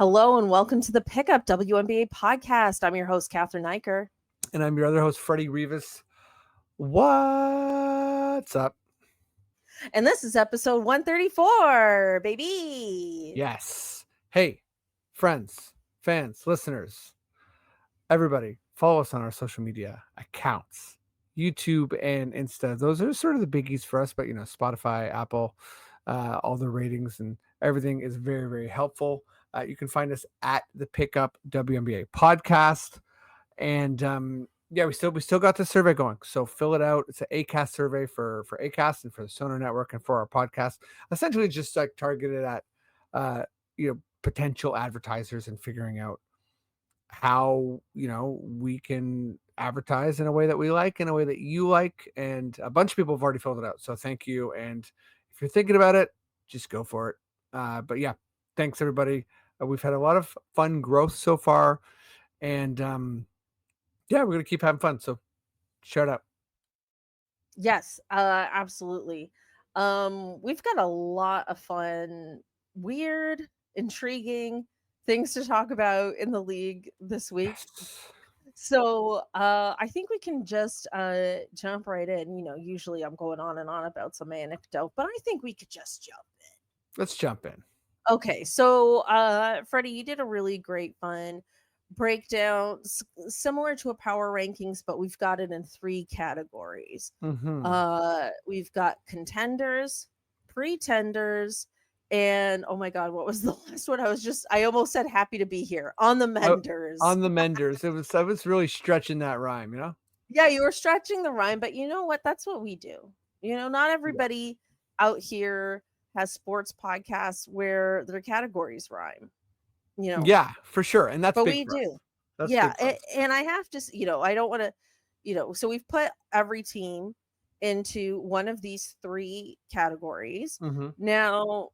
Hello and welcome to the Pickup WNBA podcast. I'm your host, Cathryn Eicher. And I'm your other host, Freddie Rivas. What's up? And this is episode 134, baby. Yes. Hey, friends, fans, listeners, everybody, follow us on our social media accounts, YouTube and Insta. Those are sort of the biggies for us, but Spotify, Apple, all the ratings and everything is very, very helpful. You can find us at the Pickup WNBA podcast. And we still got the survey going. So fill it out. It's an ACAST survey for ACAST and for the Sonar Network and for our podcast. Essentially just like targeted at potential advertisers and figuring out how we can advertise in a way that we like, in a way that you like. And a bunch of people have already filled it out. So thank you. And if you're thinking about it, just go for it. But yeah, thanks everybody. We've had a lot of fun growth so far. And we're going to keep having fun. So shut up. Yes, absolutely. We've got a lot of fun, weird, intriguing things to talk about in the league this week. So I think we can just jump right in. Usually I'm going on and on about some anecdote, but I think we could just jump in. Let's jump in. Okay, so Freddie, you did a really great fun breakdown, similar to a power rankings, but we've got it in 3 categories. We've got contenders, pretenders, and oh my god, what was the last one? I almost said happy to be here. On the menders. On the menders. I was really stretching that rhyme, Yeah, you were stretching the rhyme, but you know what? That's what we do. Not everybody out here has sports podcasts where their categories rhyme. Yeah, for sure. And that's but big. We do. That's yeah. And I have to, I don't want to, so we've put every team into one of these 3 categories. Now,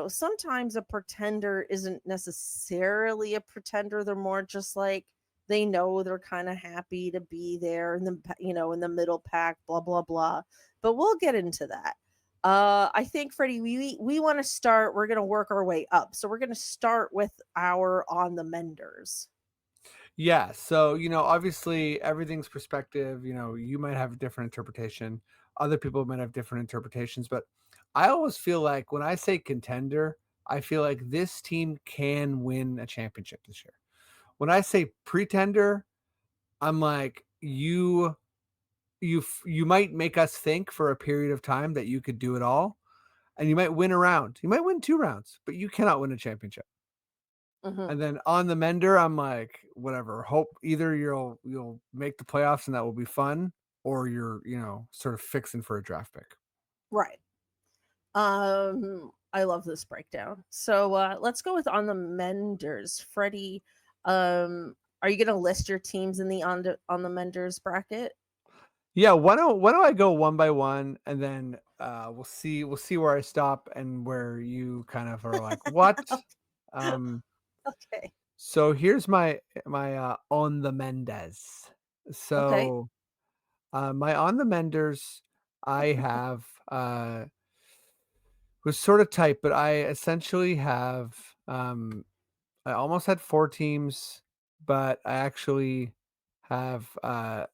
sometimes a pretender isn't necessarily a pretender. They're more just like, they know they're kind of happy to be there in the, in the middle pack, blah, blah, blah. But we'll get into that. I think, Freddie, we want to start. We're going to work our way up. So we're going to start with our on the menders. Yeah. So, obviously everything's perspective. You might have a different interpretation. Other people might have different interpretations. But I always feel like when I say contender, I feel like this team can win a championship this year. When I say pretender, I'm like, you might make us think for a period of time that you could do it all, and you might win a round. You might win 2 rounds, but you cannot win a championship. And then on the mender, I'm like, whatever. Hope either you'll make the playoffs and that will be fun, or you're sort of fixing for a draft pick. Right. I love this breakdown. So let's go with on the menders. Freddie, are you going to list your teams in the on the menders bracket? Yeah, why don't I go one by one, and then we'll see where I stop and where you kind of are like, what? Okay. So here's my on the Mendez. So my on the menders, I have was sort of tight, but I essentially have I almost had 4 teams, but I actually have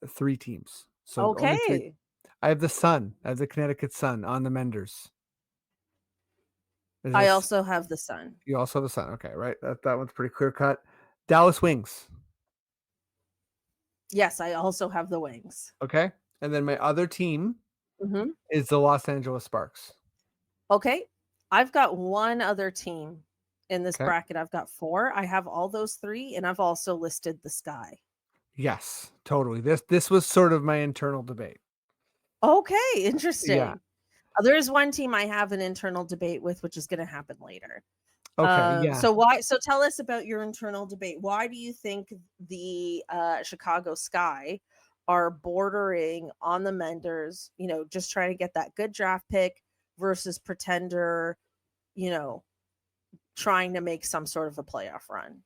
3 teams. So only 3. I have the Sun. I have the Connecticut Sun on the menders. I also have the Sun. You also have the Sun. Okay, right. That one's pretty clear cut. Dallas Wings. Yes, I also have the Wings. Okay. And then my other team is the Los Angeles Sparks. Okay. I've got one other team in this bracket. I've got 4. I have all those 3, and I've also listed the Sky. Yes, totally. This was sort of my internal debate. Okay, interesting. Yeah. There is one team I have an internal debate with, which is going to happen later. Okay, yeah. So tell us about your internal debate. Why do you think the Chicago Sky are bordering on the menders, just trying to get that good draft pick versus pretender, trying to make some sort of a playoff run?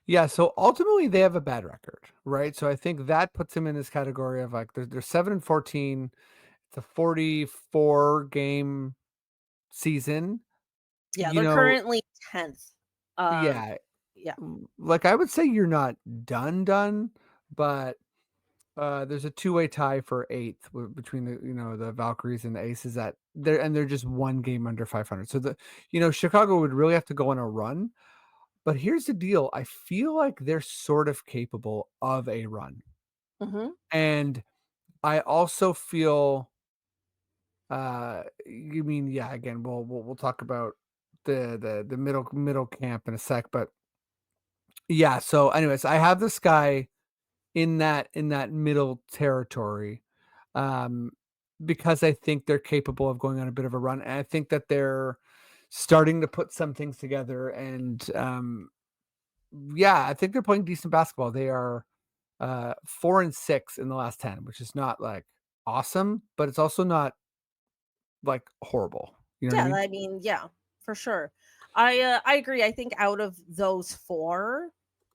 Yeah, so ultimately they have a bad record, right? So I think that puts them in this category of like they're 7-14. It's a 44 game season. Yeah, they're currently 10th. Yeah. Yeah. like I would say you're not done, but there's a two-way tie for eighth between the Valkyries and the Aces that they're just one game under 500. So Chicago would really have to go on a run. But here's the deal: I feel like they're sort of capable of a run, Mm-hmm. and I also feel. You mean yeah? Again, we'll talk about the middle camp in a sec, but yeah. So, anyways, I have this guy in that middle territory, um, because I think they're capable of going on a bit of a run, and I think that they're starting to put some things together. And yeah, I think they're playing decent basketball. They are 4-6 in the last 10, which is not like awesome, but it's also not like horrible. You know what I Yeah, mean? I mean, yeah, for sure. I agree. I think out of those four,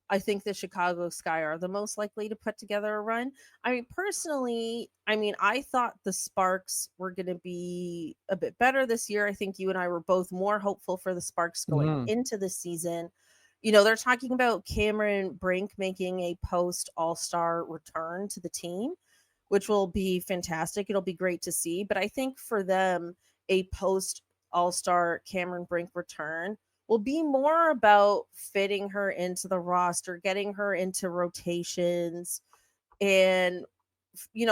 I think the Chicago Sky are the most likely to put together a run. I mean, personally, I mean, I thought the Sparks were going to be a bit better this year. I think you and I were both more hopeful for the Sparks going Mhm. into the season. They're talking about Cameron Brink making a post All-Star return to the team, which will be fantastic. It'll be great to see. But I think for them, a post All-Star Cameron Brink return will be more about fitting her into the roster, getting her into rotations, and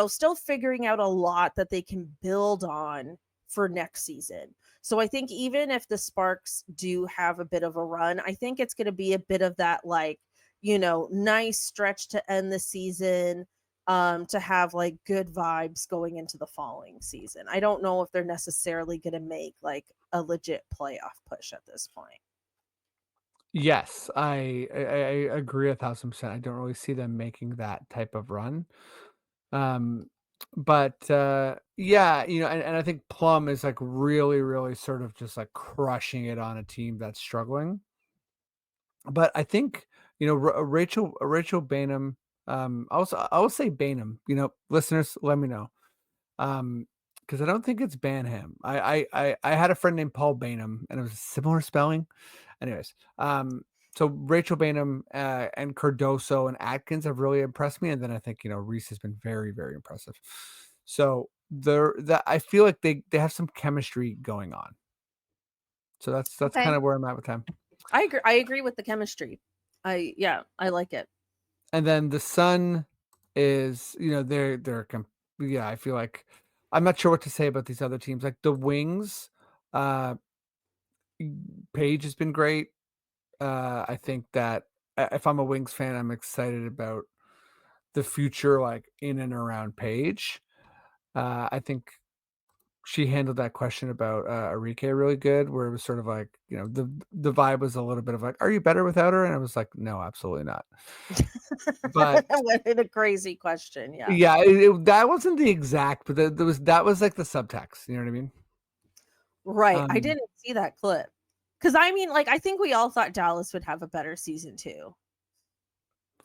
still figuring out a lot that they can build on for next season. So I think even if the Sparks do have a bit of a run, I think it's going to be a bit of that, like, nice stretch to end the season, to have like good vibes going into the following season. I don't know if they're necessarily going to make like a legit playoff push at this point. Yes, I agree 1,000%. I don't really see them making that type of run. Um, but yeah, and I think Plum is like really, really sort of just like crushing it on a team that's struggling. But I think Rachel Bainham. I'll say Bainham. Listeners, let me know. Because I don't think it's Banham. I had a friend named Paul Bainham, and it was a similar spelling. Anyways, so Rachel Bainham and Cardoso and Atkins have really impressed me, and then I think Reese has been very, very impressive. So I feel like they have some chemistry going on. So that's kind Okay. of where I'm at with them. I agree with the chemistry. Yeah, I like it. And then the Sun is, yeah, I feel like I'm not sure what to say about these other teams. Like the Wings, uh, Paige has been great. I think that if I'm a Wings fan, I'm excited about the future, like in and around Paige. I think she handled that question about Enrique really good, where it was sort of like, the vibe was a little bit of like, "Are you better without her?" And I was like, "No, absolutely not." But What a crazy question. Yeah. yeah, that wasn't the exact, but that was like the subtext. You know what I mean? Right. I Um, didn't see that clip. Cause I mean, like, I think we all thought Dallas would have a better season too.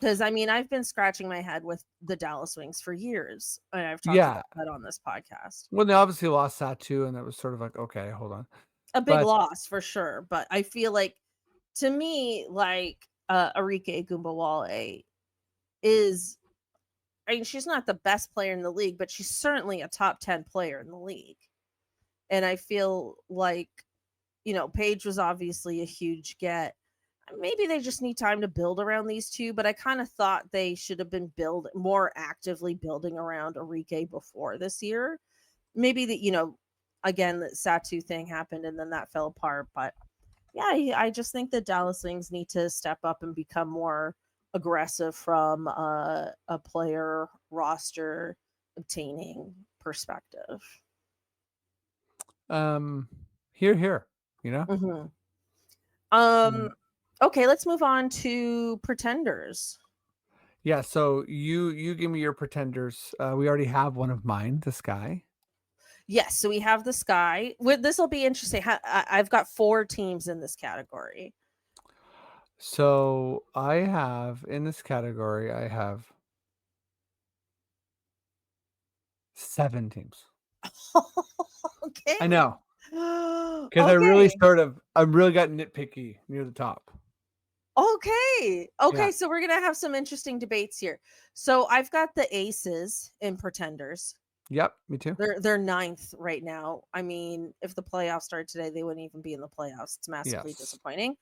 Cause I mean, I've been scratching my head with the Dallas Wings for years. And I've talked yeah. about that on this podcast. Well, they obviously lost that too, and that was sort of like, okay, hold on. A big But loss for sure. But I feel like, to me, like, Arike Gumbawale is, I mean, she's not the best player in the league, but she's certainly a top 10 player in the league. And I feel like, Paige was obviously a huge get. Maybe they just need time to build around these two, but I kind of thought they should have been more actively building around Enrique before this year. Maybe that, again, the Satu thing happened and then that fell apart. But yeah, I just think the Dallas Wings need to step up and become more aggressive from a player roster obtaining perspective. um, here, you know. Hmm. Um, Mm. okay, let's move on to Pretenders. Yeah. So you give me your pretenders. We already have one of mine, the Sky. Yes, so we have the Sky. This will be interesting. I've got four teams in this category. So I have in this category, I have 7 teams. I Okay. know, because Okay. I'm really got nitpicky near the top. Okay. Yeah. Okay, so we're gonna have some interesting debates here. So I've got the Aces in Pretenders. Yep. Me too. They're ninth right now. I mean, if the playoffs started today, they wouldn't even be in the playoffs. It's massively Yes. disappointing.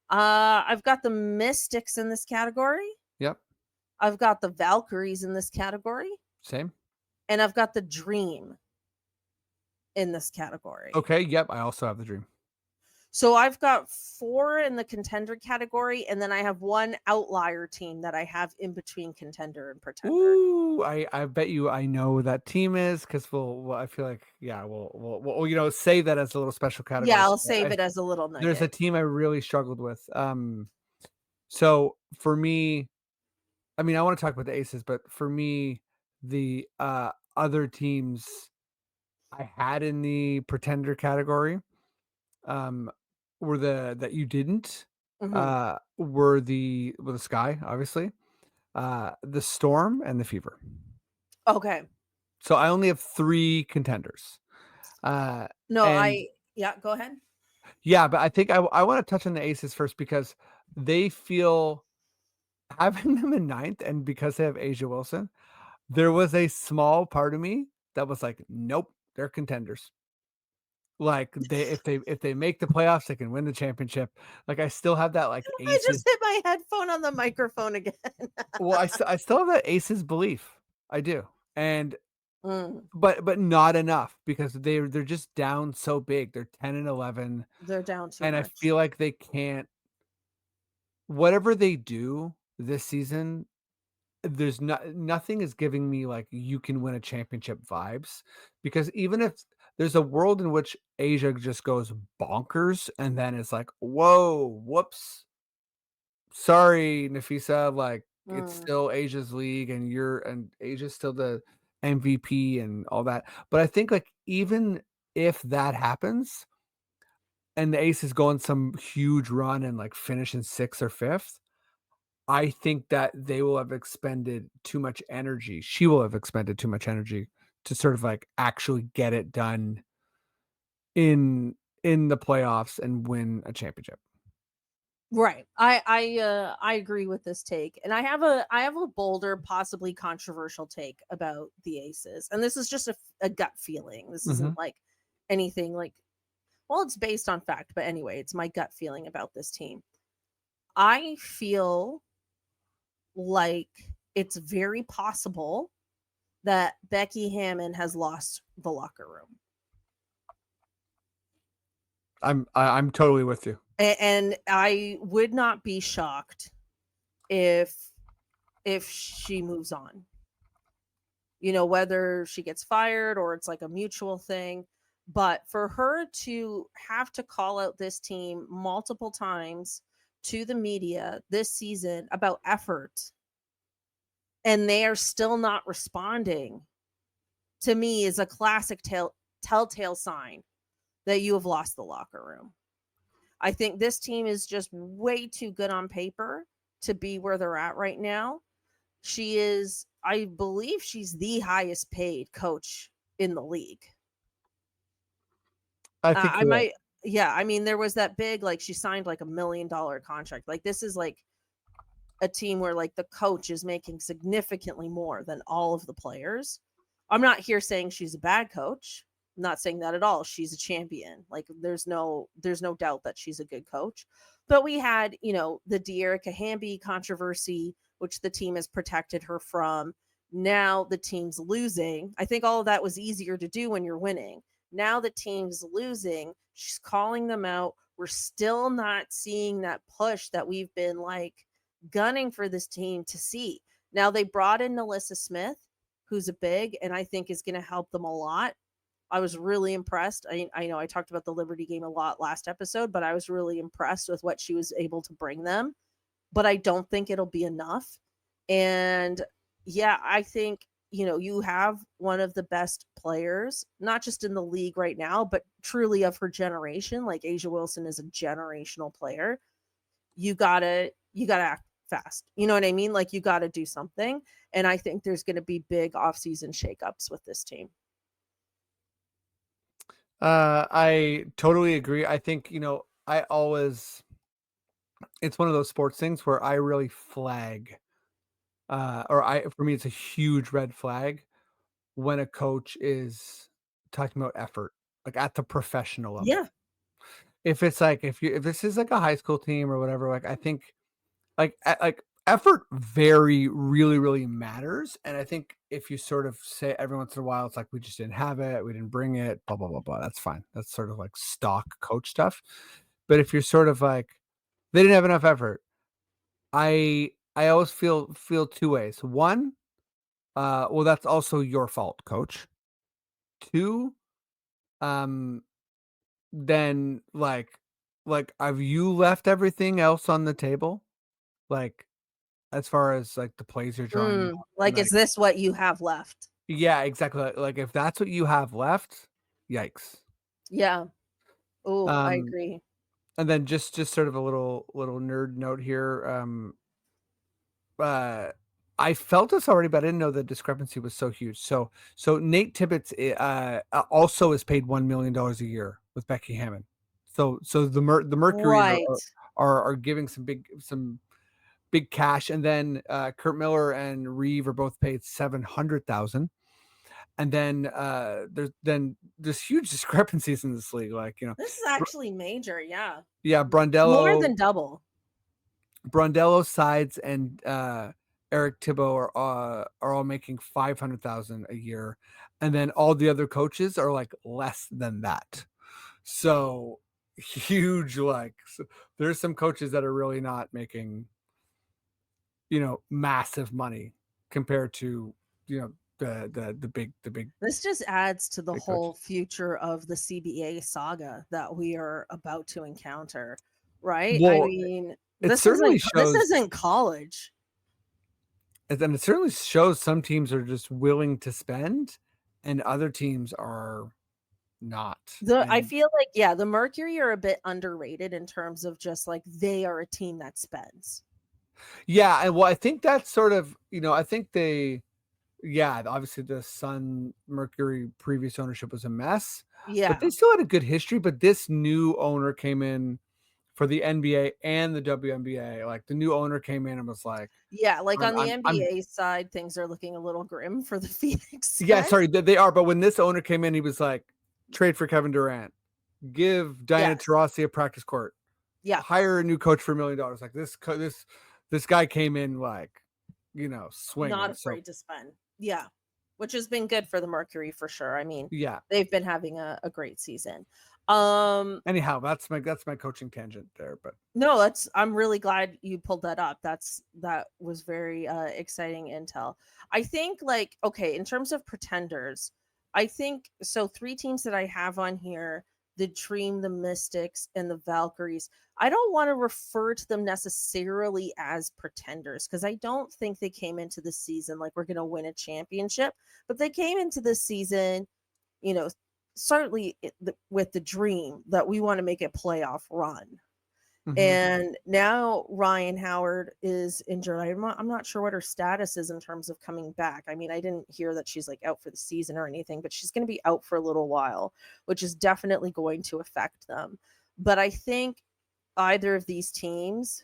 I've got the Mystics in this category. Yep. I've got the Valkyries in this category, Same. and I've got the Dream in this category. Okay. Yep. I also have the Dream. So I've got 4 in the contender category, and then I have 1 outlier team that I have in between contender and pretender. Ooh, I bet you I know who that team is because well, I feel like yeah, we'll save that as a little special Yeah, category. I'll save it as a little There's a nugget. team I really struggled with. So for me, I mean, I want to talk about the Aces, but for me, the other teams I had in the pretender category, um, were the that you didn't, Mhm. were the Sky, obviously, the Storm, and the Fever. Okay. So I only have 3 contenders. Uh, No, and yeah, go ahead. yeah, but I think I wanna touch on the Aces first because they feel having them in ninth and because they have Asia Wilson, there was a small part of me that was like, "Nope, they're contenders." Like, if they make the playoffs, they can win the championship. Like, I still have that, like, I Aces just hit my headphone on the microphone again. well, I still have that Aces belief. I do. And Mm, but not enough because they're just down so big. They're 10 and 11, they're down too and I much. feel like they can't whatever they do this season, there's nothing is giving me, like, you can win a championship vibes, because even if there's a world in which Asia just goes bonkers and then it's like, "Whoa, whoops. Sorry, Nafisa, like, it's Mm, still Asia's league and Asia's still the MVP and all that." But I think, like, even if that happens and the Aces go on some huge run and, like, finish in 6th or 5th, I think that they will have expended too much energy. She will have expended too much energy to sort of, like, actually get it done in in the playoffs and win a championship. right. I agree with this take. And I have a bolder, possibly controversial take about the Aces. And this is just a gut feeling. This Mhm. isn't like anything like well, it's based on fact, but anyway, it's my gut feeling about this team. I feel like it's very possible that Becky Hammon has lost the locker room. I'm totally with you. And I would not be shocked if she moves on. You know, whether she gets fired or it's like a mutual thing, but for her to have to call out this team multiple times to the media this season about effort and they are still not responding to me is a classic telltale sign that you have lost the locker room. I think this team is just way too good on paper to be where they're at right now. She is, I believe she's the highest paid coach in the league. I think I you're right. might, yeah. I mean, there was that big, like, she signed like $1 million contract. Like, this is like a team where like the coach is making significantly more than all of the players. I'm not here saying she's a bad coach. I'm not saying that at all. She's a champion. Like there's no doubt that she's a good coach. But we had, you know, the De'Erica Hamby controversy, which the team has protected her from. Now the team's losing. I think all of that was easier to do when you're winning. Now the team's losing. She's calling them out. We're still not seeing that push that we've been like gunning for this team to see. Now they brought in Melissa Smith, who's a big and I think is going to help them a lot. I was really impressed. I know I talked about the Liberty game a lot last episode, but I was really impressed with what she was able to bring them. But I don't think it'll be enough. And yeah, I think, you know, you have one of the best players, not just in the league right now, but truly of her generation. Like Asia Wilson is a generational player. You gotta act fast. You know what I mean? Like you gotta do something. And I think there's gonna be big offseason shakeups with this team. I totally agree. I think, I always it's one of those sports things where I really flag, for me, it's a huge red flag when a coach is talking about effort, like at the professional level. Yeah. If it's like if this is like a high school team or whatever, like I think like effort really, really matters. And I think if you sort of say every once in a while, it's like we just didn't have it, we didn't bring it, blah, blah, blah, blah. That's fine. That's sort of like stock coach stuff. But if you're sort of like they didn't have enough effort, I always feel two ways. One, well, that's also your fault, coach. Two, um, then have you left everything else on the table? Like as far as like the plays you're drawing up and Like, is this what you have left? yeah, exactly. Like if that's what you have left, yikes. Yeah. Oh, I Um, agree. and then just sort of a little nerd note here. Uh, I felt this already, but I didn't know the discrepancy was so huge. So Nate Tibbetts also is paid $1 million a year with Becky Hammon. So the Mercury Right. are giving some big cash, and then Kurt Miller and Reeve are both paid 700,000. And then there's huge discrepancies in this league. Like This is actually major, yeah. yeah, More than double. Brondello, Sides, and Eric Thibault are all making 500,000 a year, and then all the other coaches are like less than that. So huge, there's some coaches that are really not making massive money compared to the big This just adds to the big whole coaches. future of the CBA saga that we are about to encounter, right? I Well, mean, it this certainly shows isn't college. and it certainly shows some teams are just willing to spend and other teams are not. I And feel like, yeah, the Mercury are a bit underrated in terms of just like they are a team that spends. yeah, and well, I think that's sort of, I think obviously the Sun Mercury previous ownership was a mess, but Yeah. they still had a good history. But this new owner came in for the NBA and the WNBA. Like the new owner came in and was like, Yeah, like on the I'm NBA side, things are looking a little grim for the Phoenix yeah, Suns. sorry, they are. But when this owner came in, he was like, trade for Kevin Durant, give Diana Yes. Taurasi a practice court, Yeah. hire a new coach for $1 million. Like this guy came in like, Not swinging. So afraid to spend. Yeah. Which has been good for the Mercury for sure. I mean, yeah. they've been having a great season. Anyhow, that's my coaching tangent there. But No, I'm really glad you pulled that up. That was very exciting intel. I think like okay, in terms of pretenders, I think so 3 teams that I have on here, the Dream, the Mystics, and the Valkyries. I don't want to refer to them necessarily as pretenders because I don't think they came into the season like we're going to win a championship, but they came into this season, you know, certainly with the dream that we want to make a playoff run. And now Ryan Howard is injured. I'm not sure what her status is in terms of coming back. I mean, I didn't hear that she's like out for the season or anything, but she's going to be out for a little while, which is definitely going to affect them. But I think either of these teams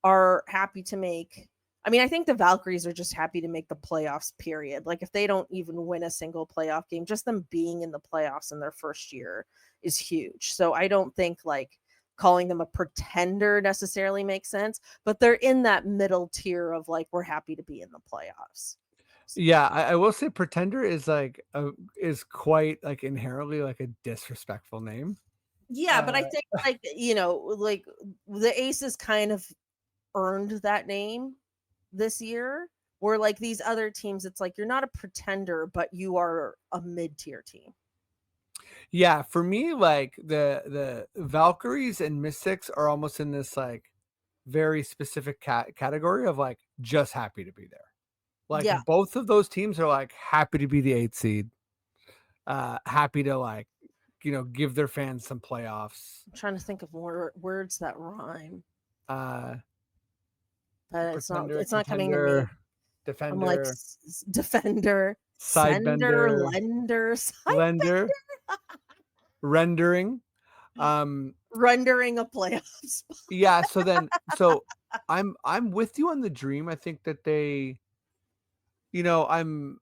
are happy to make. I mean, I think the Valkyries are just happy to make the playoffs, period. Like, if they don't even win a single playoff game, just them being in the playoffs in their first year is huge. So I don't think like calling them a pretender necessarily makes sense, but they're in that middle tier of like, we're happy to be in the playoffs. yeah, I will say pretender is is quite like inherently like a disrespectful name. Yeah, but I think like, like the Aces kind of earned that name this year, where like these other teams, it's like you're not a pretender, but you are a mid-tier team. Yeah, for me, like the Valkyries and Mystics are almost in this like very specific category of like just happy to be there. Like Yeah. both of those teams are like happy to be the 8th seed, happy to like give their fans some playoffs. I'm trying to think of more words that rhyme, Uh, but Pretender, it's not coming to me. contender, I'm like defender, defender, sender, sidebender, lender, side. lender, rendering. rendering a playoff spot. Yeah, so I'm with you on the Dream. I think that they, I'm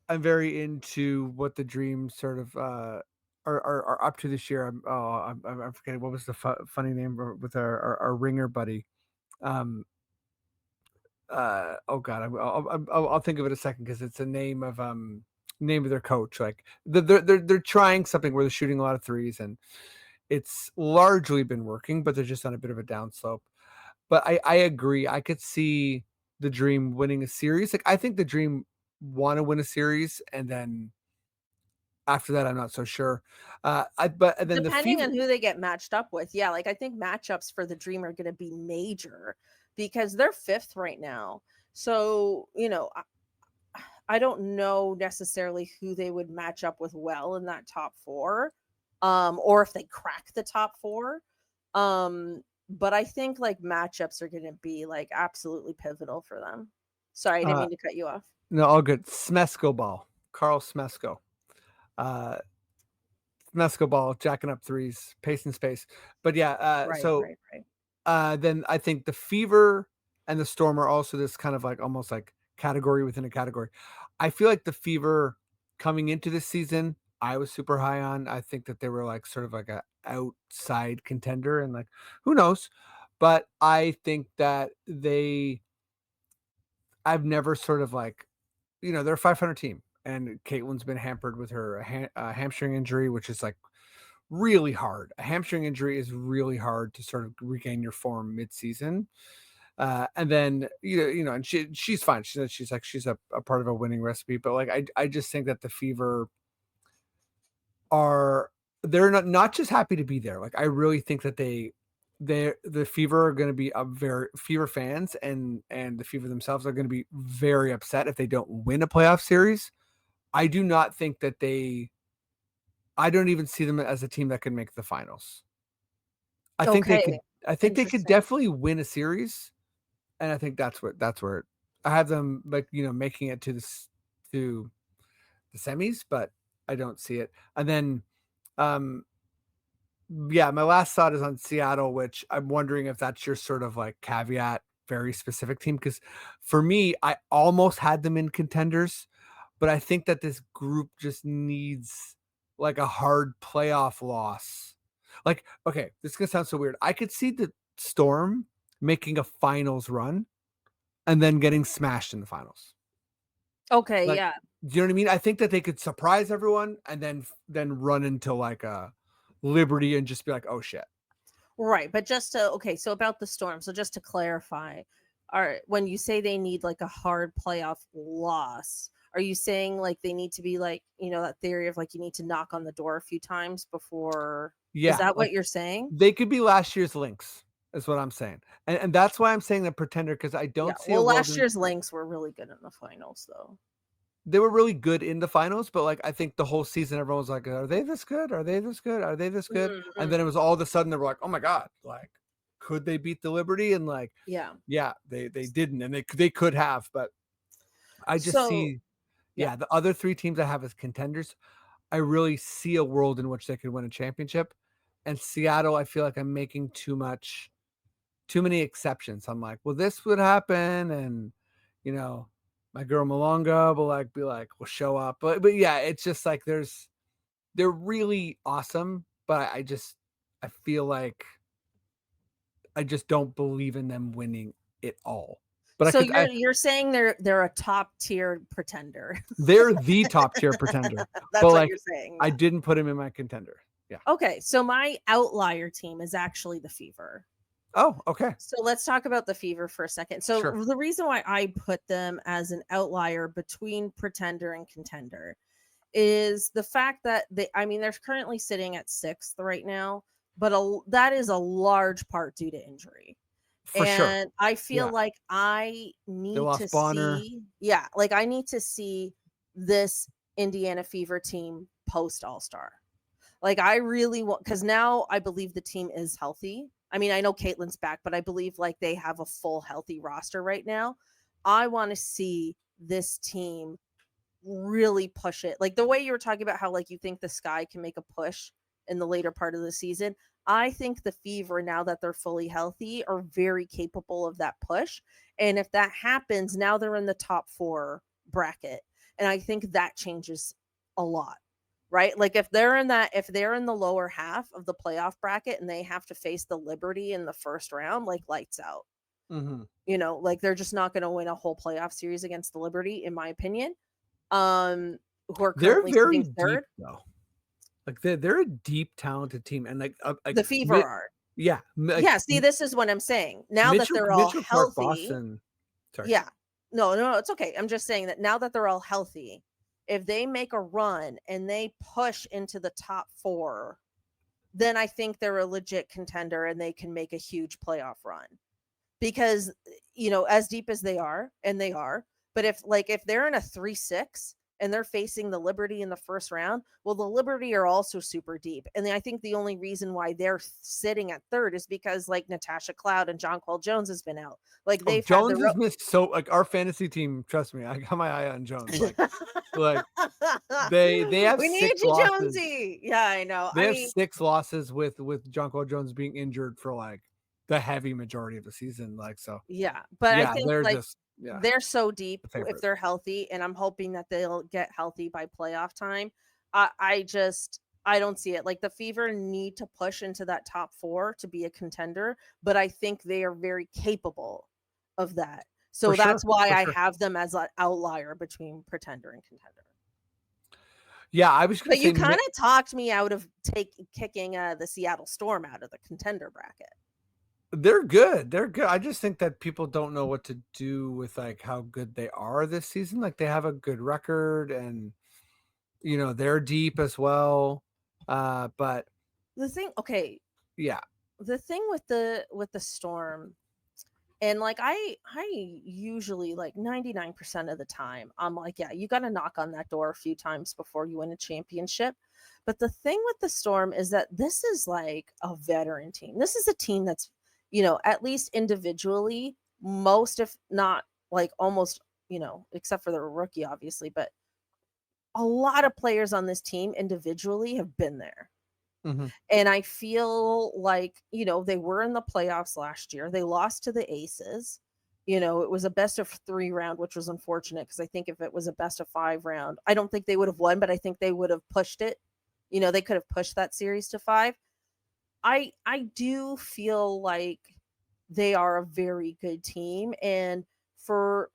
very into what the Dream sort of are up to this year. I'm forgetting what was the funny name with our ringer buddy. Um, oh God, I'll think of it a second because it's a name of their coach. Like they're trying something where they're shooting a lot of threes, and it's largely been working, but they're just on a bit of a downslope. But I agree. I could see the Dream winning a series. Like I think the Dream want to win a series, and then after that, I'm not so sure. But then the Depending Fever. on who they get matched up with. Yeah, like I think matchups for the Dream are going to be major because they're 5th right now. So, I don't know necessarily who they would match up with well in that top 4, or if they crack the top 4. But I think like matchups are going to be like absolutely pivotal for them. Sorry, I didn't mean to cut you off. No, all good. Smesko ball, Carl Smesko. Uh, Smesko ball, jacking up threes, pace and space. But yeah, Right, right, right. then I think the Fever and the Storm are also this kind of like almost like category within a category. I feel like the Fever coming into this season, I was super high on. I think that they were like sort of like a outside contender, and like who knows. But I think that I've never sort of like, they're a 500 team, and Caitlin's been hampered with her hamstring injury, which is like really hard. A hamstring injury is really hard to sort of regain your form mid-season. And then and she's fine. She's a part of a winning recipe. But like I just think that the Fever they're not just happy to be there. Like I really think that the Fever are going to be a very Fever fans and the Fever themselves are going to be very upset if they don't win a playoff series. I do not think that I don't even see them as a team that can make the finals. I think they could. Okay. I think they could Interesting. definitely win a series, and I think that's where I have them like making it to to the semis, but I don't see it. And then, um, yeah, my last thought is on Seattle, which I'm wondering if that's your sort of like caveat, very specific team. Because for me, I almost had them in contenders, but I think that this group just needs like a hard playoff loss. Like, okay, this is gonna sound so weird. I could see the Storm making a finals run and then getting smashed in the finals. Okay, Like, yeah. do you know what I mean? I think that they could surprise everyone and then run into like a Liberty and just be like, oh shit. Right, but so about the Storm. So just to clarify, when you say they need like a hard playoff loss, are you saying like they need to be like, that theory of like you need to knock on the door a few times before? Is Yeah, that like what you're saying? they could be last year's Lynx, is what I'm saying. And that's why I'm saying the Pretender, because I Yeah. don't see a Well, world last year's Lynx were really good in the finals, though. they were really good in the finals, but like I think the whole season everyone was like, are they this good? Are they this good? Are they this good? And then it was all of a sudden they were like, oh my God, like could they beat the Liberty? And like, Yeah. yeah, they didn't, and they could have, but I just So, see, yeah. yeah, the other 3 teams I have as contenders, I really see a world in which they could win a championship. And Seattle, I feel like I'm making too many exceptions. I'm like, well, this would happen, and my girl Malonga will will show up. But yeah, it's just like they're really awesome, but I feel like I just don't believe in them winning it all. But So you're saying they're a top tier pretender. they're the top tier pretender. But That's what like you're saying. I Yeah. didn't put him in my contender. Yeah. Okay, so my outlier team is actually the Fever. Oh, okay. So let's talk about the Fever for a second. So Sure. the reason why I put them as an outlier between pretender and contender is the fact that they're currently sitting at 6th right now, but that is a large part due to injury. For sure. And I feel Yeah. like I They need to lost Bonner. see, yeah, like I need to see this Indiana Fever team post All-Star. Like I really want, because now I believe the team is healthy. I mean, I know Caitlin's back, but I believe like they have a full healthy roster right now. I want to see this team really push it. Like the way you were talking about how like you think the Sky can make a push in the later part of the season. I think the Fever, now that they're fully healthy, are very capable of that push. And if that happens, now they're in the top 4 bracket. And I think that changes a lot. Right? Like if they're in the lower half of the playoff bracket and they have to face the Liberty in the first round, like lights out. Mm-hmm. Like they're just not going to win a whole playoff series against the Liberty, in my opinion. Who are They're currently very sitting deep third. though. Like they're a deep, talented team, and like The Fever are. yeah, like Yeah, see, this is what I'm saying. Now that they're all Mitchell Clark, healthy, Boston. Sorry. yeah. No, it's okay. I'm just saying that now that they're all healthy, if they make a run and they push into the top 4, then I think they're a legit contender and they can make a huge playoff run. Because, as deep as they are, and they are, but if they're in a 3-6 and they're facing the Liberty in the first round, well, the Liberty are also super deep. And I think the only reason why they're sitting at third is because like Natasha Cloud and Jonquel Jones has been out. Like they've had Jones has missed, so like our fantasy team, trust me, I got my eye on Jones. Like they have we 6 need you, losses. Jonesy. Yeah, I know. They have 6 losses with Jonquel Jones being injured for like the heavy majority of the season. Like so. Yeah, but I think they're like just they're so deep if favorite. they're healthy, and I'm hoping that they'll get healthy by playoff time. I don't see it. Like the Fever need to push into that top 4 to be a contender, but I think they are very capable of that. So that's why I have them as an outlier between pretender and contender. Yeah, I was going to say, you kind of talked me out of kicking the Seattle Storm out of the contender bracket. They're good. They're good. I just think that people don't know what to do with like how good they are this season. Like they have a good record and they're deep as well. But the thing, yeah. The thing with the Storm, and like I usually like 99% of the time, I'm like, yeah, you got to knock on that door a few times before you win a championship. But the thing with the Storm is that this is like a veteran team. This is a team that's, at least individually, most, if not like almost, except for the rookie, obviously, but a lot of players on this team individually have been there. Mm-hmm. And I feel like, they were in the playoffs last year. They lost to the Aces. It was a best of 3 round, which was unfortunate because I think if it was a best of 5 round, I don't think they would have won, but I think they would have pushed it. They could have pushed that series to 5. I do feel like they are a very good team. And for,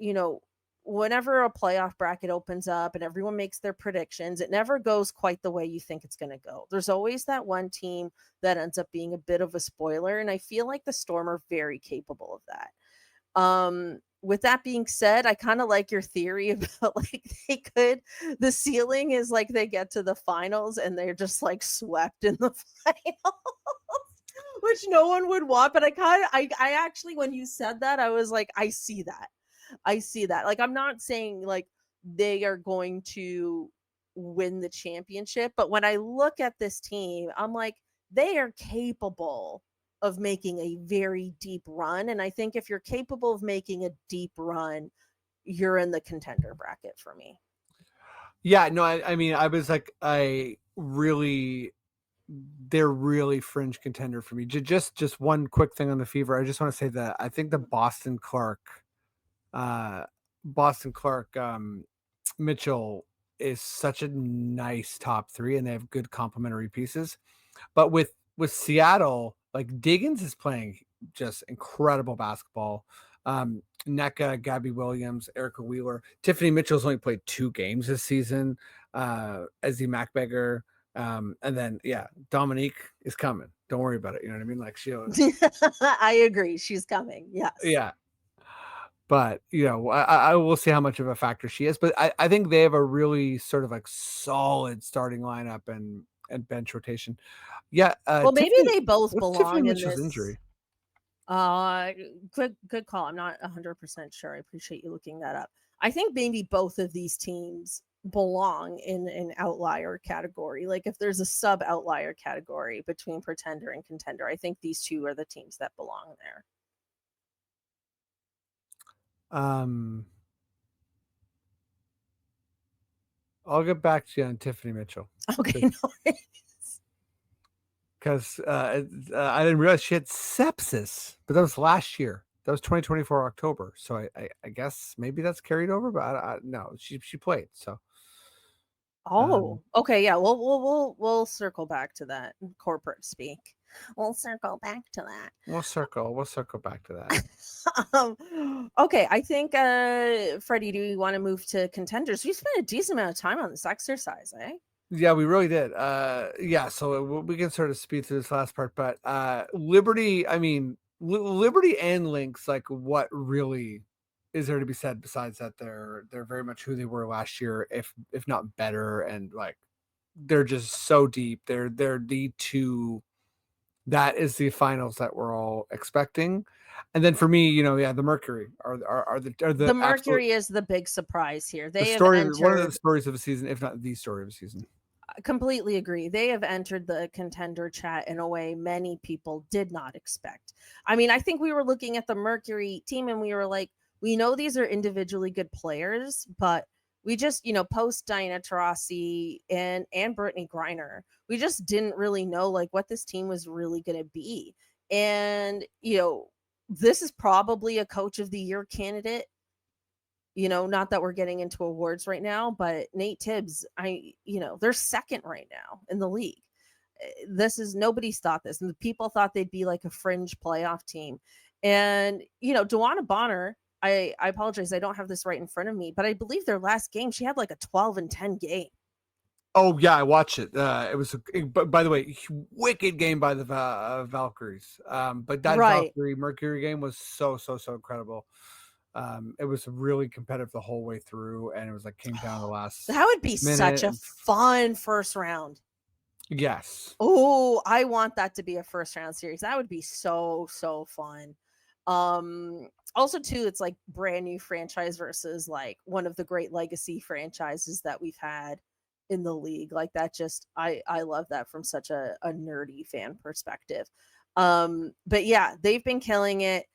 whenever a playoff bracket opens up and everyone makes their predictions, it never goes quite the way you think it's going to go. There's always that one team that ends up being a bit of a spoiler. And I feel like the Storm are very capable of that. With that being said, I kind of like your theory about like the ceiling is like they get to the finals and they're just like swept in the finals. Which no one would want, but I actually, when you said that, I was like, I see that. Like, I'm not saying like they are going to win the championship, but when I look at this team, I'm like, they are capable of making a very deep run. And I think if you're capable of making a deep run, you're in the contender bracket for me. Yeah, no, I mean, I was like, they're really fringe contender for me. Just one quick thing on the Fever. I just want to say that I think the Boston Clark Mitchell is such a nice top 3, and they have good complementary pieces. But with Seattle, like Diggins is playing just incredible basketball. Nneka, Gabby Williams, Erica Wheeler, Tiffany Mitchell's only played 2 games this season. Ezzy Macbeggar. And then Dominique is coming. Don't worry about it. You know what I mean? Like I agree. She's coming. Yes. Yeah. But I will see how much of a factor she is. But I think they have a really sort of like solid starting lineup and bench rotation. Yeah. Well, maybe they both belong in this injury. Good call. I'm not 100% sure. I appreciate you looking that up. I think maybe both of these teams belong in an outlier category. Like if there's a sub outlier category between pretender and contender, I think these two are the teams that belong there. I'll get back to you on Tiffany Mitchell. Okay. because I didn't realize she had sepsis, but that was last year. That was 2024 October. So I guess maybe that's carried over, but no, she played. So Oh, okay, yeah. We'll circle back to that in corporate speak. We'll circle back to that. we'll circle back to that. Okay, I think Freddie, do you want to move to contenders? We spent a decent amount of time on this exercise, eh? Yeah, we really did. Yeah, so we can sort of speed through this last part, but Liberty, I mean, Liberty and Lynx, like, what really is there to be said besides that they're very much who they were last year, if not better, and like they're just so deep. They're the two that is the finals that we're all expecting. And then for me, yeah, the Mercury are The the absolute Mercury is the big surprise here. the They have story, one of the entered, stories of the season, if not the story of the season. completely agree. They have entered the contender chat in a way many people did not expect. I mean, I think we were looking at the Mercury team and we were like, we know these are individually good players, but we just, post Diana Taurasi and Brittany Griner, we just didn't really know like what this team was really going to be. And, this is probably a coach of the year candidate. Not that we're getting into awards right now, but Nate Tibbs, they're second right now in the league. This is, nobody's thought this, and the people thought they'd be like a fringe playoff team. And Dewana Bonner, I apologize, I don't have this right in front of me, but I believe their last game she had like a 12-10 game. Oh yeah, I watched it. It was, by the way, wicked game by the Valkyries. But that Right. Valkyrie Mercury game was so incredible. It was really competitive the whole way through, and it was like came down to the last That would be such minute. a fun first round. Yes. Oh, I want that to be a first round series. That would be so fun. Also too, it's like brand new franchise versus like one of the great legacy franchises that we've had in the league. Like that, just I love that from such a nerdy fan perspective. But yeah, they've been killing it.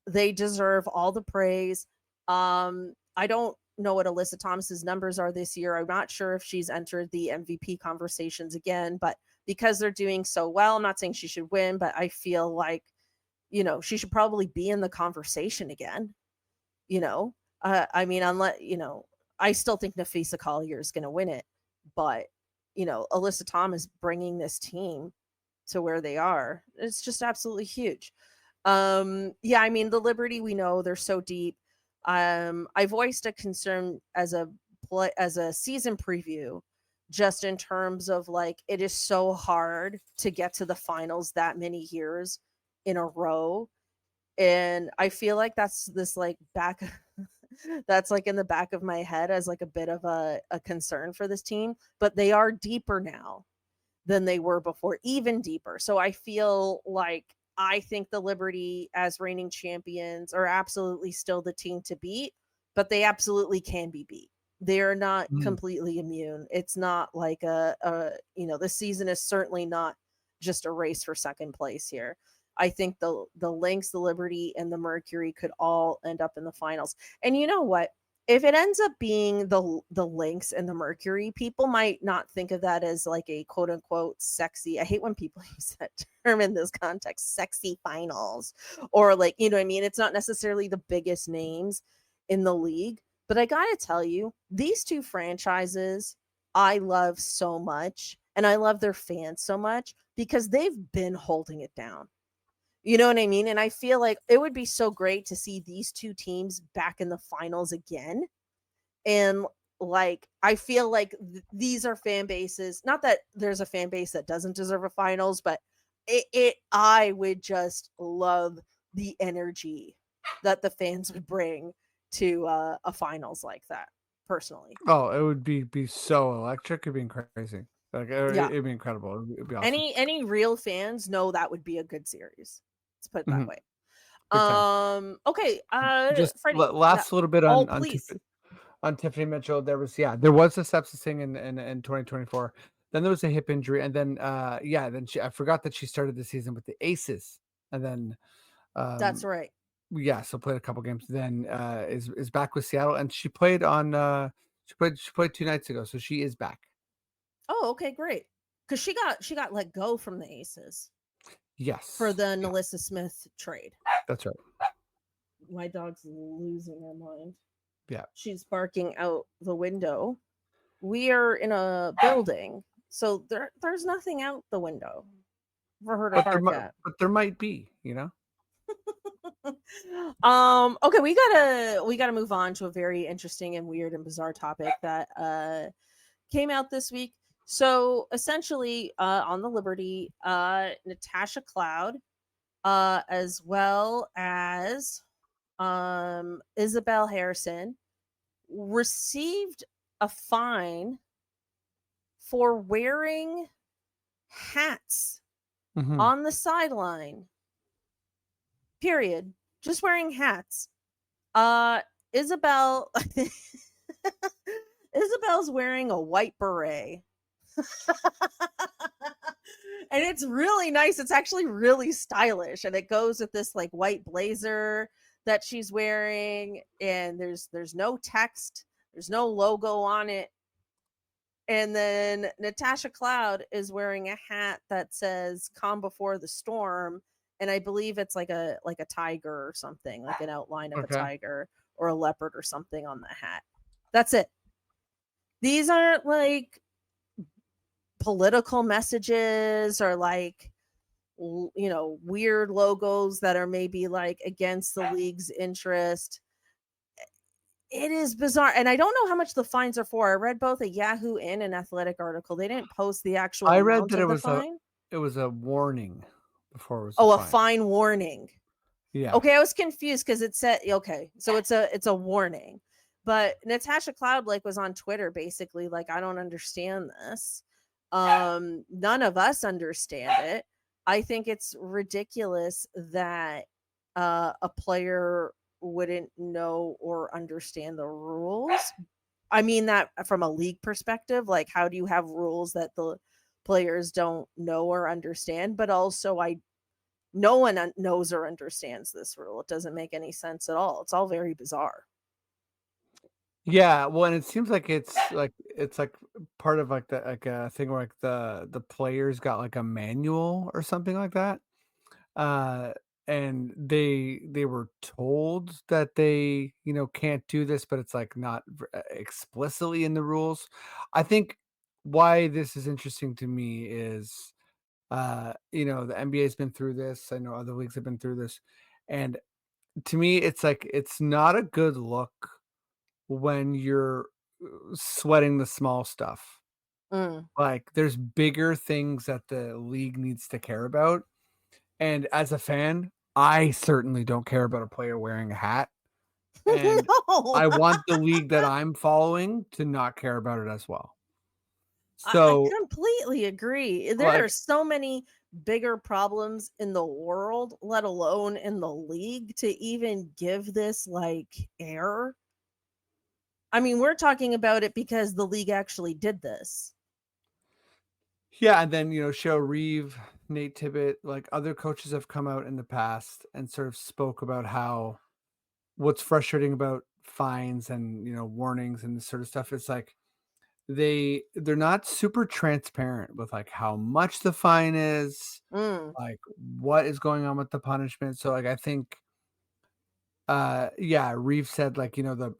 They deserve all the praise. I don't know what Alyssa Thomas's numbers are this year. I'm not sure if she's entered the MVP conversations again, but because they're doing so well, I'm not saying she should win, but I feel like, she should probably be in the conversation again. I mean, unless, I still think Nafisa Collier is going to win it, but, Alyssa Thomas bringing this team to where they are, it's just absolutely huge. Yeah, I mean, the Liberty, we know they're so deep. I voiced a concern as a season preview, just in terms of like it is so hard to get to the finals that many years in a row. And I feel like that's this like back that's like in the back of my head as like a bit of a concern for this team, but they are deeper now than they were before, even deeper. So I feel like I think the Liberty as reigning champions are absolutely still the team to beat, but they absolutely can be beat. They are not completely immune. It's not like this season is certainly not just a race for second place here. I think the Lynx, the Liberty, and the Mercury could all end up in the finals. And you know what? If it ends up being the Lynx and the Mercury, people might not think of that as like a quote unquote sexy. I hate when people use that term in this context, sexy finals, or like, what I mean? It's not necessarily the biggest names in the league, but I gotta tell you, these two franchises I love so much, and I love their fans so much because they've been holding it down. You know what I mean? And I feel like it would be so great to see these two teams back in the finals again. And like, I feel like these are fan bases, not that there's a fan base that doesn't deserve a finals, but I would just love the energy that the fans would bring to a finals like that personally. Oh, it would be so electric. It'd be crazy. Like Yeah. it'd be incredible. It'd be awesome. Any real fans know that would be a good series. Let's put it that way. Big time. Okay. Just Freddie. last little bit Oh, on please. on Tiffany Mitchell. There was a sepsis thing in 2024. Then there was a hip injury, and then then I forgot that she started the season with the Aces, and then That's right. so played a couple games. Then is back with Seattle, and she played on she played 2 nights ago, so she is back. Oh, okay, great. because she got let go from the Aces Yes. for the Nalissa Smith trade. That's right. My dog's losing her mind. Yeah. She's barking out the window. We are in a building, so there's nothing out the window for her to bark at. But there might be, you know. Okay, we gotta move on to a very interesting and weird and bizarre topic that came out this week. So essentially, on the Liberty, Natasha Cloud, as well as Isabelle Harrison, received a fine for wearing hats on the sideline. Period. Just wearing hats. Isabelle Isabelle's wearing a white beret. And it's really nice. It's actually really stylish, and it goes with this like white blazer that she's wearing, and there's no text, there's no logo on it. And then Natasha Cloud is wearing a hat that says "Calm Before the Storm," and I believe it's like a tiger or something, like an outline of a tiger or a leopard or something on the hat. That's it. These aren't like political messages or like, you know, weird logos that are maybe like against the league's interest. It is bizarre, and I don't know how much the fines are for. I read both a Yahoo and an Athletic article. They didn't post the actual amount of the fine. It was a warning before it was a fine warning. Yeah. Okay, I was confused because it said okay, so it's a warning. But Natasha Cloud like was on Twitter basically like, I don't understand this. None of us understand it. I think it's ridiculous that a player wouldn't know or understand the rules. I mean that from a league perspective, like how do you have rules that the players don't know or understand? But also no one knows or understands this rule. It doesn't make any sense at all. It's all very bizarre. Yeah, well, and it seems like it's like part of like a thing where like the players got like a manual or something like that. And they were told that they, you know, can't do this, but it's like not explicitly in the rules. I think why this is interesting to me is you know, the NBA has been through this. I know other leagues have been through this. And to me, it's like it's not a good look when you're sweating the small stuff. Like there's bigger things that the league needs to care about. And as a fan, I certainly don't care about a player wearing a hat. And No. I want the league that I'm following to not care about it as well. So I completely agree. There like, are so many bigger problems in the world, let alone in the league, to even give this like air. I mean, we're talking about it because the league actually did this. Yeah, and then, you know, Cheryl Reeve, Nate Tibbett, like other coaches have come out in the past and sort of spoke about how what's frustrating about fines and, you know, warnings and this sort of stuff is like they're not super transparent with like how much the fine is, like what is going on with the punishment. So like I think yeah, Reeve said like, you know, the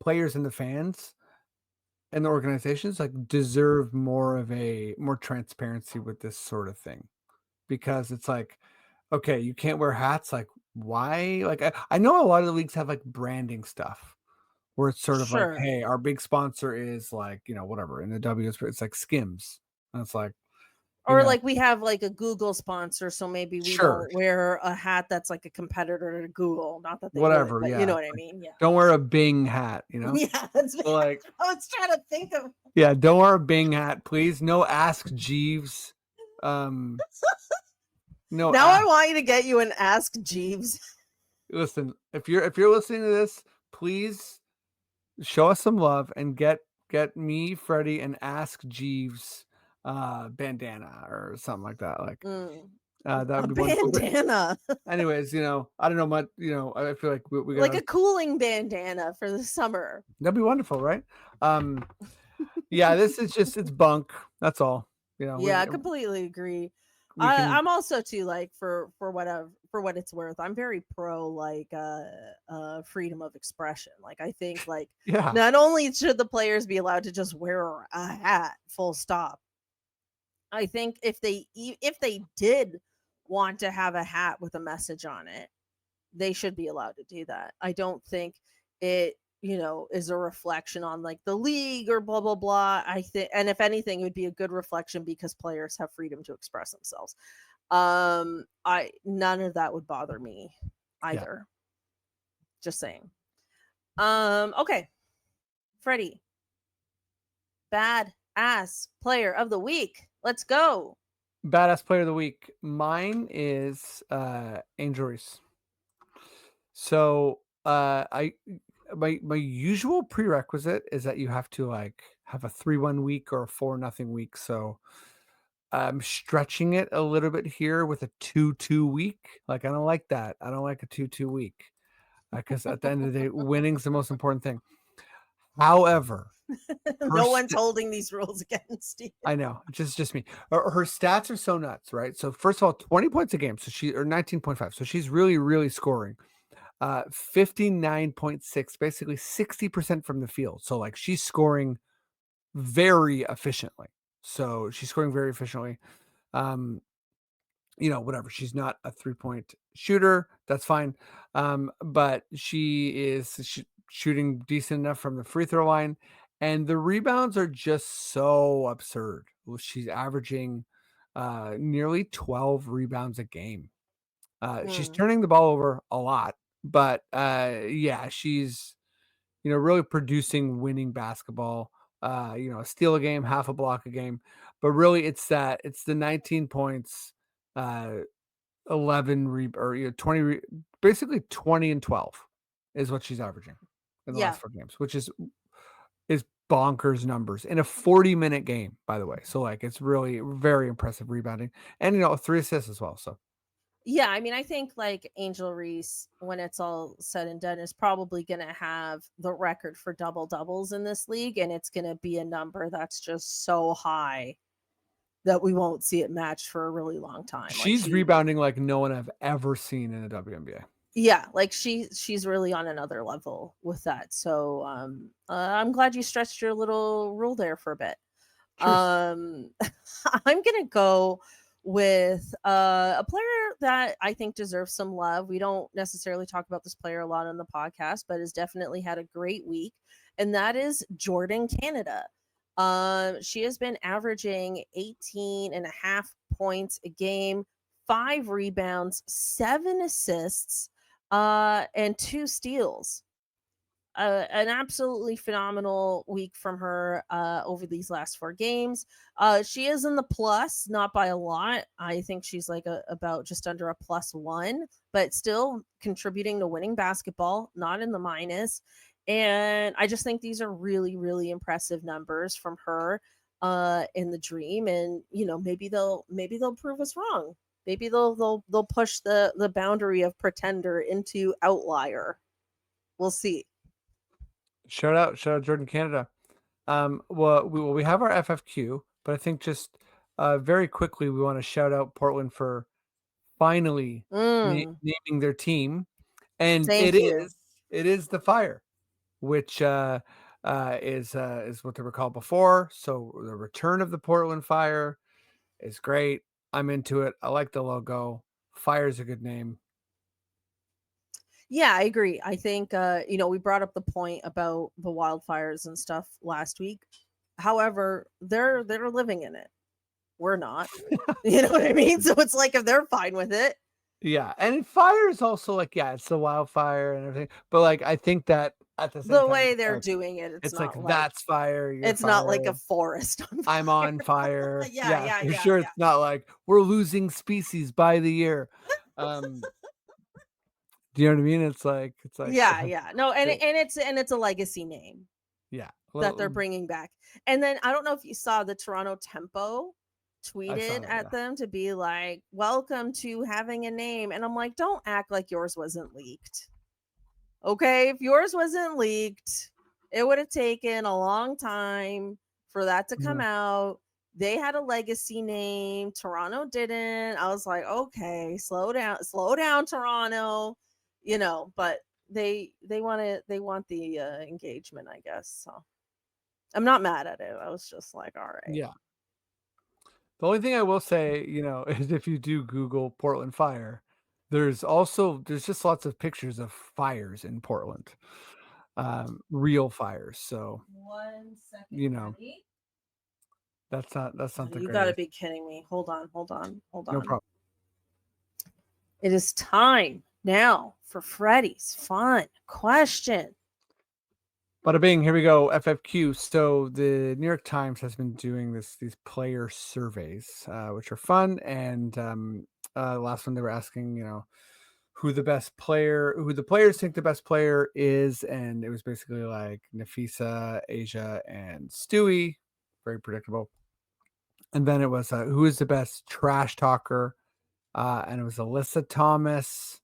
players and the fans and the organizations like deserve more transparency with this sort of thing, because it's like, okay, you can't wear hats. Like why? Like I know a lot of the leagues have like branding stuff where it's sort of like, hey, our big sponsor is like, you know, whatever. In the W, it's like Skims. And it's like, or like we have like a Google sponsor, so maybe we don't wear a hat that's like a competitor to Google. Not that they whatever, would, but yeah. You know what I mean? Yeah. Don't wear a Bing hat, you know? Yeah, that's like I was trying to think of. Yeah, don't wear a Bing hat, please. No Ask Jeeves. No. Now I want you to get you an Ask Jeeves. Listen, if you're listening to this, please show us some love and get me, Freddie, and Ask Jeeves bandana or something like that. Like that would be bandana. Anyways, you know, I don't know much, you know, I feel like we got like a cooling bandana for the summer. That'd be wonderful, right? Yeah, this is just it's bunk. That's all. Yeah, I completely agree. I'm also too, like, for what it's worth, I'm very pro, like, freedom of expression. Like, I think, like, not only should the players be allowed to just wear a hat, full stop. I think if they did want to have a hat with a message on it, they should be allowed to do that. I don't think it, is a reflection on, like, the league or blah blah blah. I think, and if anything, it would be a good reflection because players have freedom to express themselves. I None of that would bother me either. Just saying. Okay. Freddie, bad ass player of the week. Let's go. Badass player of the week. Mine is Angel Reese. So I my usual prerequisite is that you have to like have a 3-1 week or a 4-0 week. So I'm stretching it a little bit here with a 2-2 week. Like, I don't like that. I don't like a 2-2 week because at the end of the day, winning's the most important thing. However, no one's holding these rules against you. I know, just me. Her stats are so nuts, right? So first of all, 20 points a game, so she or 19.5, so she's really scoring. 59.6, basically 60% from the field. So like she's scoring very efficiently. So she's scoring very efficiently. Whatever. She's not a 3-point shooter. That's fine. But she is shooting decent enough from the free throw line. And the rebounds are just so absurd. She's averaging nearly 12 rebounds a game. She's turning the ball over a lot. But she's, really producing winning basketball. A steal a game, half a block a game. But really, it's the 19 points, 11 or 20, basically 20 and 12 is what she's averaging in the last 4 games, which is bonkers numbers in a 40-minute game, by the way. So like, it's really very impressive rebounding and 3 assists as well. So yeah, I mean, I think like Angel Reese, when it's all said and done, is probably going to have the record for double doubles in this league, and it's going to be a number that's just so high that we won't see it matched for a really long time. She's rebounding like no one I've ever seen in the WNBA. Yeah, like she's really on another level with that. So I'm glad you stretched your little rule there for a bit. I'm gonna go with a player that I think deserves some love. We don't necessarily talk about this player a lot on the podcast, but has definitely had a great week, and that is Jordan Canada. She has been averaging 18.5 points a game, 5 rebounds, 7 assists, and 2 steals. An absolutely phenomenal week from her over these last 4 games. She is in the plus, not by a lot. I think she's like about just under a +1, but still contributing to winning basketball, not in the minus. And I just think these are really impressive numbers from her in the dream. And maybe they'll prove us wrong. Maybe they'll push the boundary of pretender into outlier. We'll see. Shout out Jordan Canada. Well, we have our FFQ, but I think just very quickly we want to shout out Portland for finally naming their team, and it is the Fire, which is what they were called before. So the return of the Portland Fire is great. I'm into it. I like the logo. Fire is a good name. Yeah, I agree. I think we brought up the point about the wildfires and stuff last week. However, they're living in it. We're not. You know what I mean? So it's like if they're fine with it. Yeah, and fire is also like, it's the wildfire and everything. But like, I think that at the same time, way they're doing it, it's not like that's fire. It's fire. not like a forest on fire. I'm on fire. yeah. For sure. It's not like we're losing species by the year. Do you know what I mean? It's like yeah. No, and it's a legacy name. Yeah, that they're bringing back. And then I don't know if you saw the Toronto Tempo tweeted at them to be like, welcome to having a name. And I'm like, don't act like yours wasn't leaked. Okay, if yours wasn't leaked, it would have taken a long time for that to come out. they had a legacy name. Toronto didn't. I was like, okay, slow down, Toronto. But they want the engagement, I guess. So I'm not mad at it. I was just like, all right. Yeah. The only thing I will say, is if you do Google Portland fire, there's just lots of pictures of fires in Portland, real fires. So 1 second, Freddie. That's not the you greatest. got to be kidding me. Hold on. No problem. It is time now for Freddie's fun question. Bada bing, here we go. FFQ. So the New York Times has been doing these player surveys, which are fun. And last one they were asking, who the players think the best player is, and it was basically like Nafisa, Asia, and Stewie. Very predictable. And then it was who is the best trash talker, and it was Alyssa Thomas,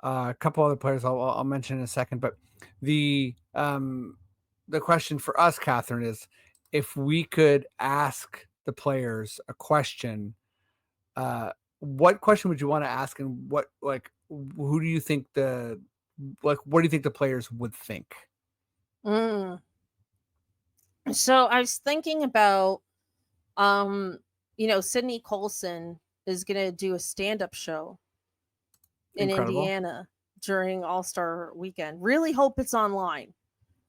a couple other players I'll mention in a second. But the question for us, Cathryn, is if we could ask the players a question, what question would you want to ask, and who do you think what do you think the players would think? So I was thinking about, Sydney Colson is going to do a stand-up show in Indiana during All-Star weekend. Really hope it's online.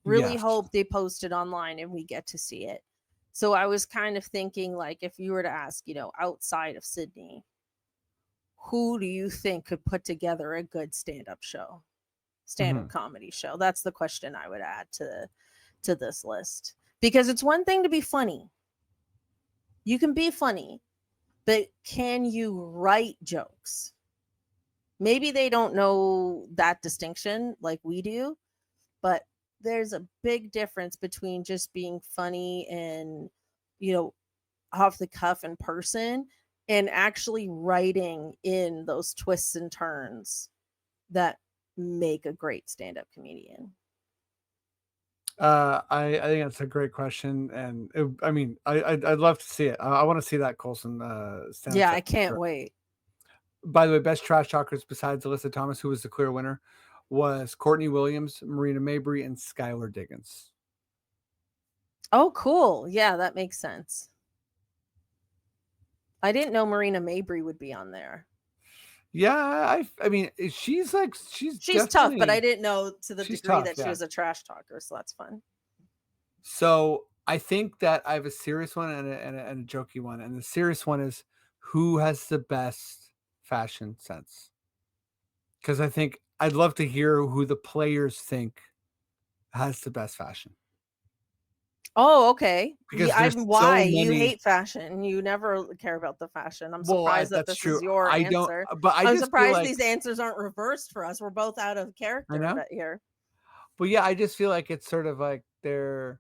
Really hope they post it online and we get to see it. So I was kind of thinking, like, if you were to ask, outside of Sydney, who do you think could put together a good stand-up comedy show? That's the question I would add to this list. Because it's one thing to be funny. You can be funny, but can you write jokes? Maybe they don't know that distinction like we do, but there's a big difference between just being funny and, off the cuff in person, and actually writing in those twists and turns that make a great stand-up comedian. I think that's a great question, and I'd love to see it. I want to see that Colson stand-up. Yeah, I can't wait. By the way, best trash talkers besides Alyssa Thomas, who was the clear winner, was Courtney Williams, Marina Mabry, and Skylar Diggins. Oh, cool. Yeah, that makes sense. I didn't know Marina Mabry would be on there. Yeah, I mean, she's tough, but I didn't know to the degree that she was a trash talker, so that's fun. So I think that I have a serious one and a jokey one, and the serious one is who has the best fashion sense. Because I think I'd love to hear who the players think has the best fashion. Oh, okay. Because why you hate fashion? You never care about the fashion. I'm surprised that this is your answer. I'm surprised these answers aren't reversed for us. We're both out of character here. But yeah, I just feel like it's sort of like there's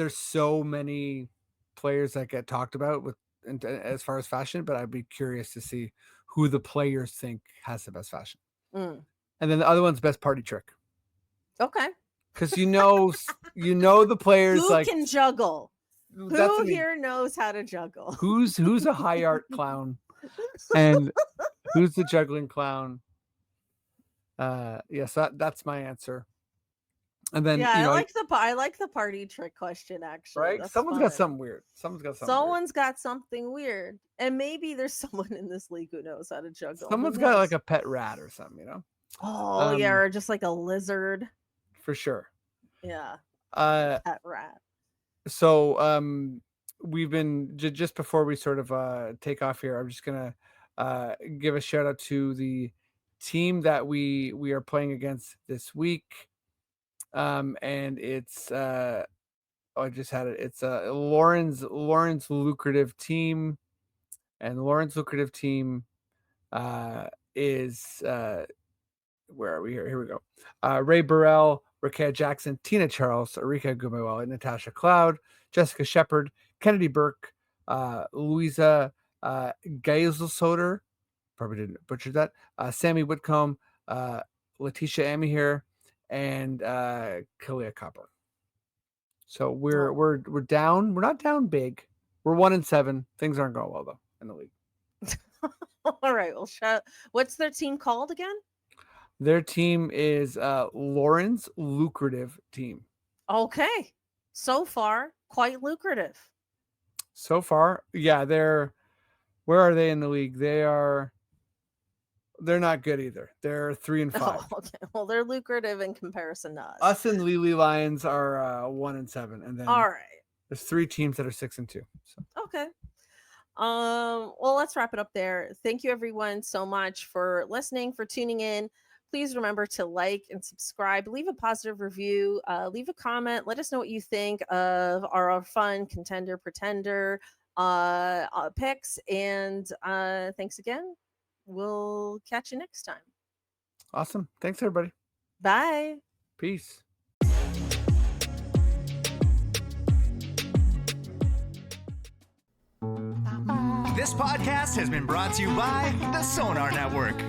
so many players that get talked about as far as fashion, but I'd be curious to see who the players think has the best fashion. And then the other one's best party trick. Okay. Because the players who can juggle. Who here knows how to juggle? Who's a high art clown, and who's the juggling clown? Yes, that's my answer. And then I like the party trick question, actually. Right? Someone's got something weird. Someone's got something weird, and maybe there's someone in this league who knows how to juggle. Someone's got like a pet rat or something, Oh yeah, or just like a lizard. For sure. Yeah. Pet rat. So we've been just before we sort of take off here, I'm just gonna give a shout out to the team that we are playing against this week. And it's I just had it. It's Lauren's lucrative team, and Lauren's lucrative team is where are we here? Here we go. Ray Burrell, Raquel Jackson, Tina Charles, Arika Gumewell, Natasha Cloud, Jessica Shepard, Kennedy Burke, Louisa Geiselsoder, probably didn't butcher that, Sammy Whitcomb, Letitia Amihir, and Kalia Copper. So we're down. We're not down big. We're 1-7. Things aren't going well though in the league. All right. Well, what's their team called again? Their team is Lauren's lucrative team. Okay. So far, quite lucrative. So far, yeah. Where are they in the league? They're not good either. They're 3-5. Oh, okay. Well, they're lucrative in comparison to us. Us and Lily Lions are 1-7, and then all right. There's 3 teams that are 6-2. So. Okay. Well, let's wrap it up there. Thank you everyone so much for listening, for tuning in. Please remember to like and subscribe, leave a positive review, leave a comment, let us know what you think of our fun contender pretender picks, and thanks again. We'll catch you next time. Awesome. Thanks everybody. Bye. Peace. This podcast has been brought to you by the Sonar Network.